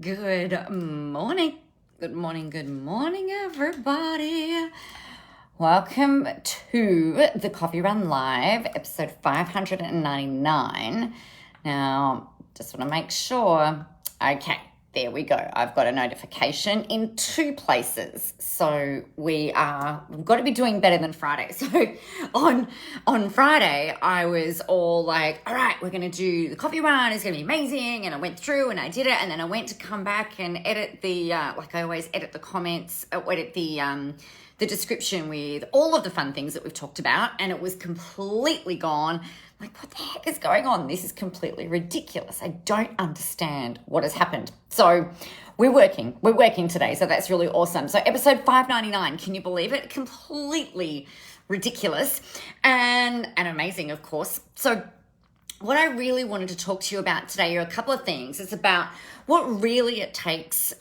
Good morning. Good morning. Good morning, everybody. Welcome to the Coffee Run Live, episode 599. Now, just want to make sure. Okay, there we go. I've got a notification in two places. So we've got to be doing better than Friday. So on Friday, I was all like, all right, we're going to do the coffee run. It's going to be amazing. And I went through and I did it. And then I went to come back and edit the, like I always edit the comments, edit the description with all of the fun things that we've talked about. And it was completely gone. Like, what the heck is going on? This is completely ridiculous. I don't understand what has happened. So we're working today. So that's really awesome. So episode 599, can you believe it? Completely ridiculous and amazing, of course. So what I really wanted to talk to you about today are a couple of things. It's about what it really takes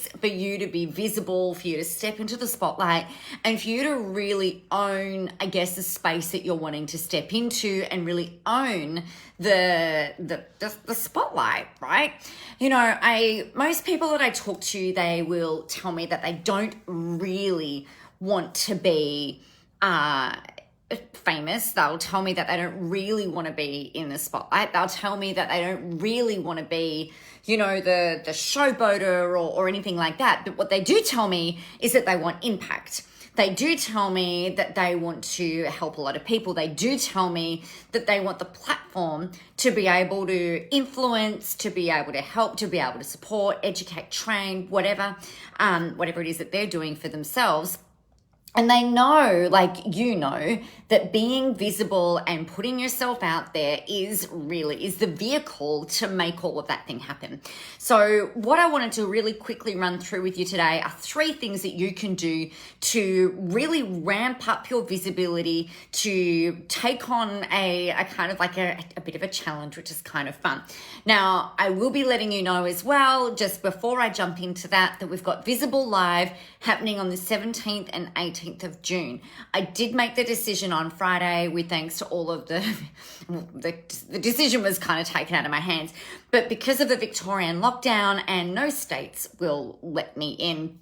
for you to be visible, for you to step into the spotlight, and for you to really own, I guess, the space that you're wanting to step into and really own the spotlight, right? You know, most people that I talk to, they will tell me that they don't really want to be famous. They'll tell me that they don't really want to be in the spotlight. They'll tell me that they don't really want to be, you know, the showboater or anything like that. But what they do tell me is that they want impact. They do tell me that they want to help a lot of people. They do tell me that they want the platform to be able to influence, to be able to help, to be able to support, educate, train, whatever it is that they're doing for themselves. And they know, like you know, that being visible and putting yourself out there is the vehicle to make all of that thing happen. So what I wanted to really quickly run through with you today are 3 things that you can do to really ramp up your visibility, to take on a kind of like a bit of a challenge, which is kind of fun. Now, I will be letting you know as well, just before I jump into that we've got Visible Live happening on the 17th and 18th of June. I did make the decision on Friday with thanks to all of the decision was kind of taken out of my hands, but because of the Victorian lockdown and no states will let me in,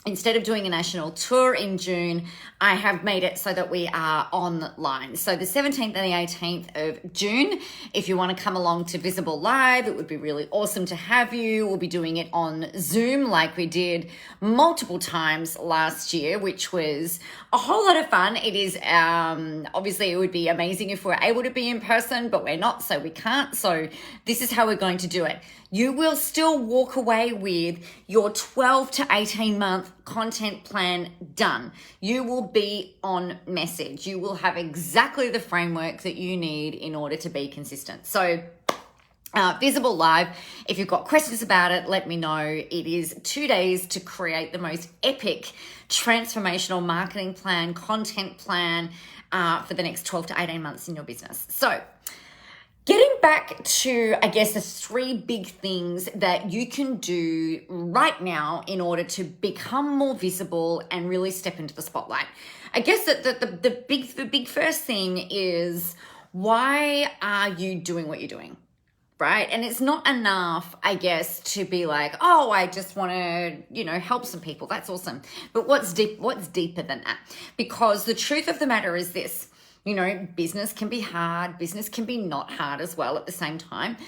instead of doing a national tour in June, I have made it so that we are online. So the 17th and the 18th of June, if you want to come along to Visible Live, it would be really awesome to have you. We'll be doing it on Zoom like we did multiple times last year, which was a whole lot of fun. It is, obviously it would be amazing if we're able to be in person, but we're not, so we can't. So this is how we're going to do it. You will still walk away with your 12 to 18 month content plan done. You will be on message. You will have exactly the framework that you need in order to be consistent. So Visible Live, if you've got questions about it, let me know. It is 2 days to create the most epic transformational marketing plan, content plan for the next 12 to 18 months in your business. So getting back to, I guess, the 3 big things that you can do right now in order to become more visible and really step into the spotlight. I guess that the big first thing is, why are you doing what you're doing? Right? And it's not enough, I guess, to be like, oh, I just want to, you know, help some people. That's awesome. But what's deeper than that? Because the truth of the matter is this. You know, business can be hard. Business can be not hard as well at the same time.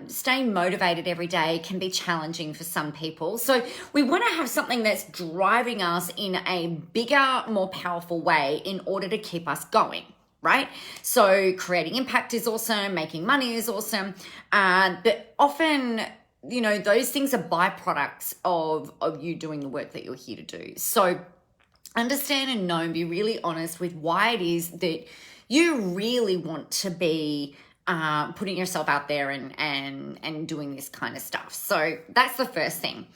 Staying motivated every day can be challenging for some people. So we want to have something that's driving us in a bigger, more powerful way in order to keep us going, right? So creating impact is awesome. Making money is awesome. But often, you know, those things are byproducts of you doing the work that you're here to do. So understand and know and be really honest with why it is that you really want to be putting yourself out there and doing this kind of stuff. So that's the first thing.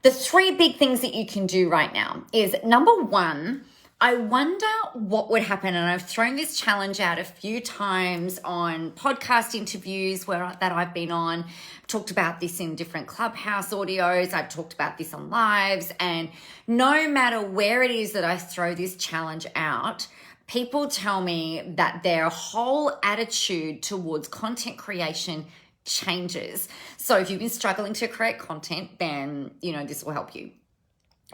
The 3 big things that you can do right now is, number 1, I wonder what would happen, and I've thrown this challenge out a few times on podcast interviews that I've been on. I've talked about this in different Clubhouse audios. I've talked about this on lives, and no matter where it is that I throw this challenge out, people tell me that their whole attitude towards content creation changes. So if you've been struggling to create content, then, this will help you.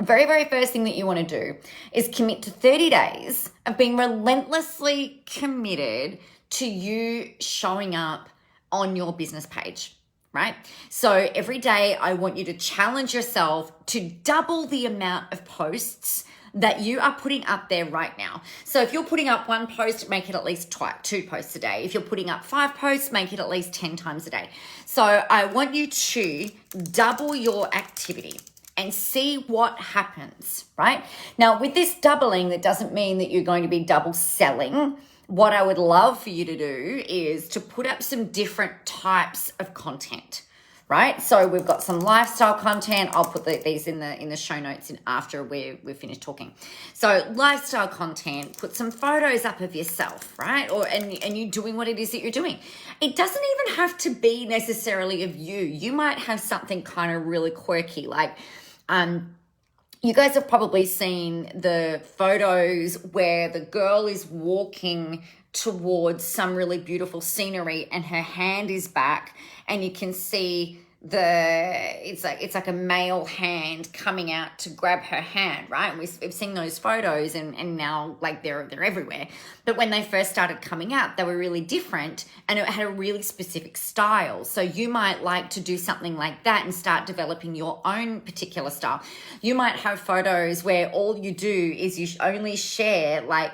Very, very first thing that you want to do is commit to 30 days of being relentlessly committed to you showing up on your business page, right? So every day I want you to challenge yourself to double the amount of posts that you are putting up there right now. So if you're putting up one post, make it at least 2 posts a day. If you're putting up 5 posts, make it at least 10 times a day. So I want you to double your activity and see what happens, right? Now, with this doubling, that doesn't mean that you're going to be double selling. What I would love for you to do is to put up some different types of content, right? So we've got some lifestyle content. I'll put these in the show notes after we're finished talking. So lifestyle content, put some photos up of yourself, right? And you doing what it is that you're doing. It doesn't even have to be necessarily of you. You might have something kind of really quirky, like you guys have probably seen the photos where the girl is walking towards some really beautiful scenery and her hand is back, and you can see it's like a male hand coming out to grab her hand, right? And we've seen those photos and now like they're everywhere. But when they first started coming out, they were really different and it had a really specific style. So you might like to do something like that and start developing your own particular style. You might have photos where all you do is you only share like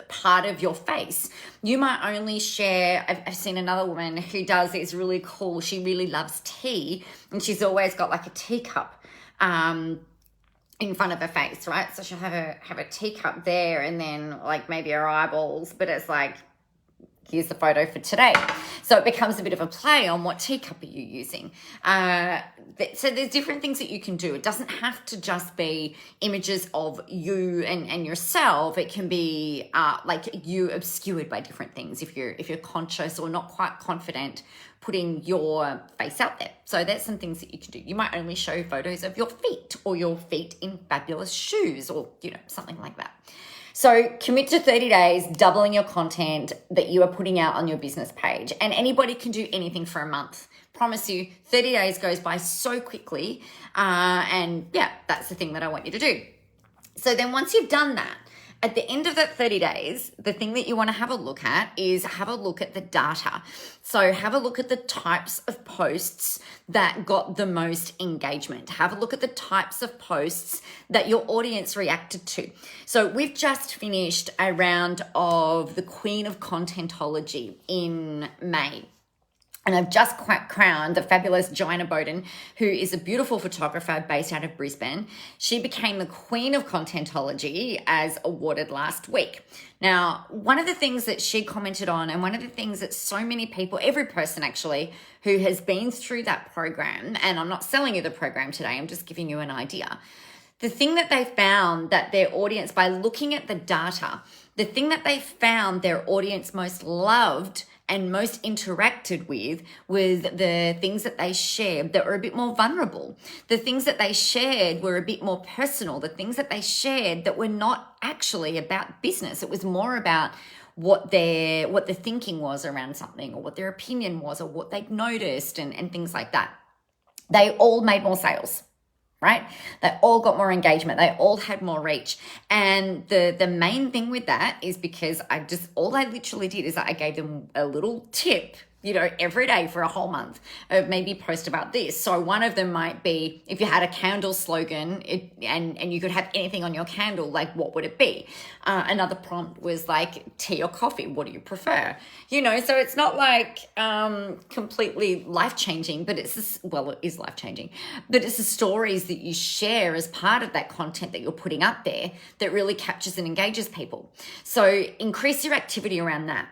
part of your face. You might only share, I've seen another woman who does, it's really cool. She really loves tea and she's always got like a teacup in front of her face, right? So she'll have a teacup there and then like maybe her eyeballs, but it's like, here's the photo for today. So it becomes a bit of a play on what teacup are you using. So there's different things that you can do. It doesn't have to just be images of you and yourself. It can be like you obscured by different things if you're conscious or not quite confident putting your face out there. So that's some things that you can do. You might only show photos of your feet or your feet in fabulous shoes or, something like that. So commit to 30 days, doubling your content that you are putting out on your business page. And anybody can do anything for a month. Promise you, 30 days goes by so quickly. And yeah, that's the thing that I want you to do. So then once you've done that, at the end of that 30 days, the thing that you want to have a look at is have a look at the data. So have a look at the types of posts that got the most engagement. Have a look at the types of posts that your audience reacted to. So we've just finished a round of the Queen of Contentology in May. And I've just crowned the fabulous Joanna Bowden, who is a beautiful photographer based out of Brisbane. She became the Queen of Contentology as awarded last week. Now, one of the things that she commented on, and one of the things that so many people, every person actually, who has been through that program, and I'm not selling you the program today, I'm just giving you an idea. The thing that they found that their audience, by looking at the data, the thing that they found their audience most loved and most interacted with was the things that they shared that were a bit more vulnerable. The things that they shared were a bit more personal. The things that they shared that were not actually about business. It was more about what the thinking was around something or what their opinion was or what they'd noticed and things like that. They all made more sales. Right? They all got more engagement. They all had more reach. And the main thing with that is because all I literally did is I gave them a little tip, every day for a whole month of maybe post about this. So one of them might be, if you had a candle slogan and you could have anything on your candle, like what would it be? Another prompt was like tea or coffee. What do you prefer? So it's not like completely life-changing, but it is life-changing, but it's the stories that you share as part of that content that you're putting up there that really captures and engages people. So increase your activity around that.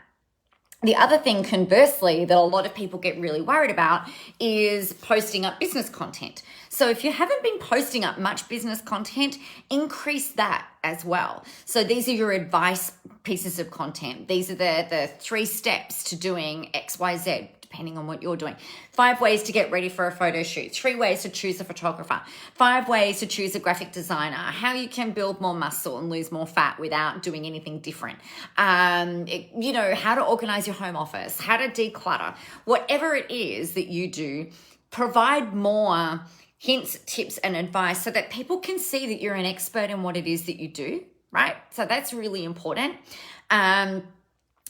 The other thing, conversely, that a lot of people get really worried about is posting up business content. So if you haven't been posting up much business content, increase that as well. So these are your advice pieces of content. These are the 3 steps to doing X, Y, Z, depending on what you're doing. 5 ways to get ready for a photo shoot. 3 ways to choose a photographer. 5 ways to choose a graphic designer. How you can build more muscle and lose more fat without doing anything different. You know, how to organize your home office, how to declutter. Whatever it is that you do, provide more hints, tips, and advice so that people can see that you're an expert in what it is that you do, right? So that's really important.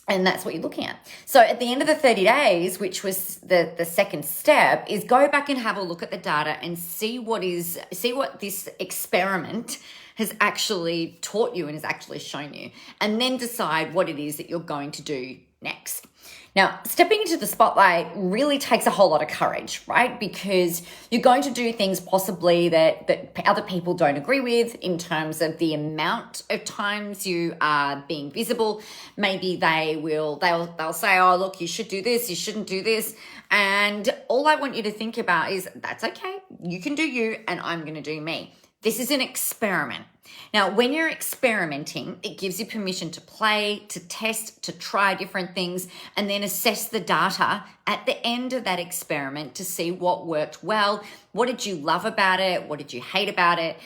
And that's what you're looking at. So at the end of the 30 days, which was the second step, is go back and have a look at the data and see what this experiment has actually taught you and has actually shown you, and then decide what it is that you're going to do next. Now, stepping into the spotlight really takes a whole lot of courage, right? Because you're going to do things possibly that other people don't agree with in terms of the amount of times you are being visible. Maybe they'll say, oh, look, you should do this, you shouldn't do this. And all I want you to think about is that's okay. You can do you and I'm going to do me. This is an experiment. Now, when you're experimenting, it gives you permission to play, to test, to try different things, and then assess the data at the end of that experiment to see what worked well. What did you love about it? What did you hate about it?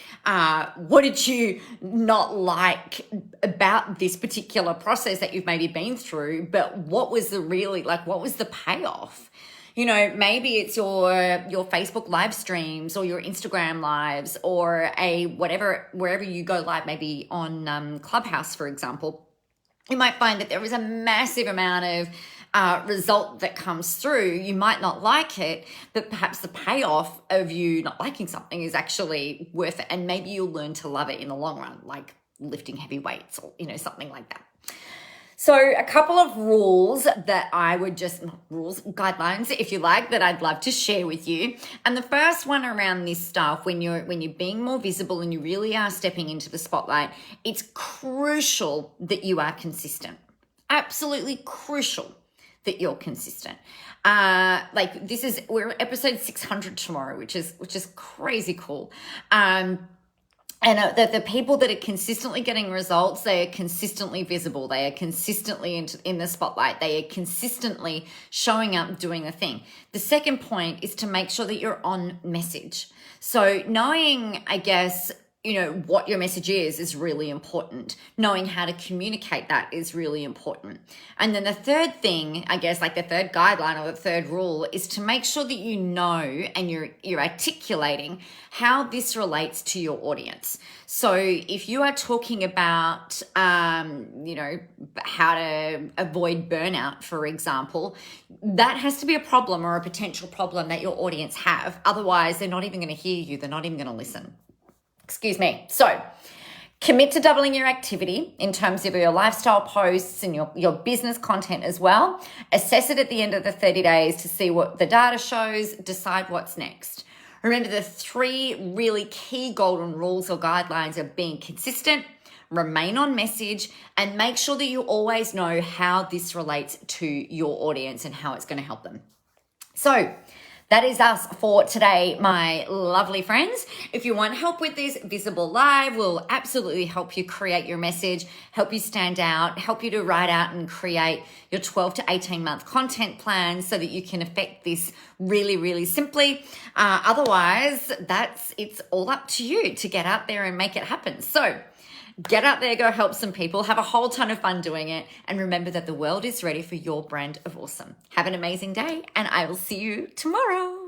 What did you not like about this particular process that you've maybe been through? But what was what was the payoff? You know, maybe it's your Facebook live streams or your Instagram lives or wherever you go live, maybe on Clubhouse, for example. You might find that there is a massive amount of result that comes through. You might not like it, but perhaps the payoff of you not liking something is actually worth it. And maybe you'll learn to love it in the long run, like lifting heavy weights or, something like that. So a couple of rules that guidelines, if you like, that I'd love to share with you. And the first one around this stuff, when you're being more visible and you really are stepping into the spotlight, it's crucial that you are consistent. Absolutely crucial that you're consistent. We're episode 600 tomorrow, which is crazy cool. And the people that are consistently getting results, they are consistently visible. They are consistently in the spotlight. They are consistently showing up, doing the thing. The second point is to make sure that you're on message. So knowing, I guess, what your message is really important. Knowing how to communicate that is really important. And then the third thing, I guess, like the third guideline or the third rule, is to make sure that you know and you're articulating how this relates to your audience. So if you are talking about, how to avoid burnout, for example, that has to be a problem or a potential problem that your audience have. Otherwise, they're not even going to hear you. They're not even going to listen. Excuse me. So commit to doubling your activity in terms of your lifestyle posts and your business content as well. Assess it at the end of the 30 days to see what the data shows. Decide what's next. Remember the 3 really key golden rules or guidelines of being consistent, remain on message, and make sure that you always know how this relates to your audience and how it's going to help them. So that is us for today, my lovely friends. If you want help with this, Visible Live will absolutely help you create your message, help you stand out, help you to write out and create your 12 to 18 month content plan so that you can affect this really, really simply. Otherwise, it's all up to you to get out there and make it happen. So get out there, go help some people, have a whole ton of fun doing it, and remember that the world is ready for your brand of awesome. Have an amazing day, and I will see you tomorrow.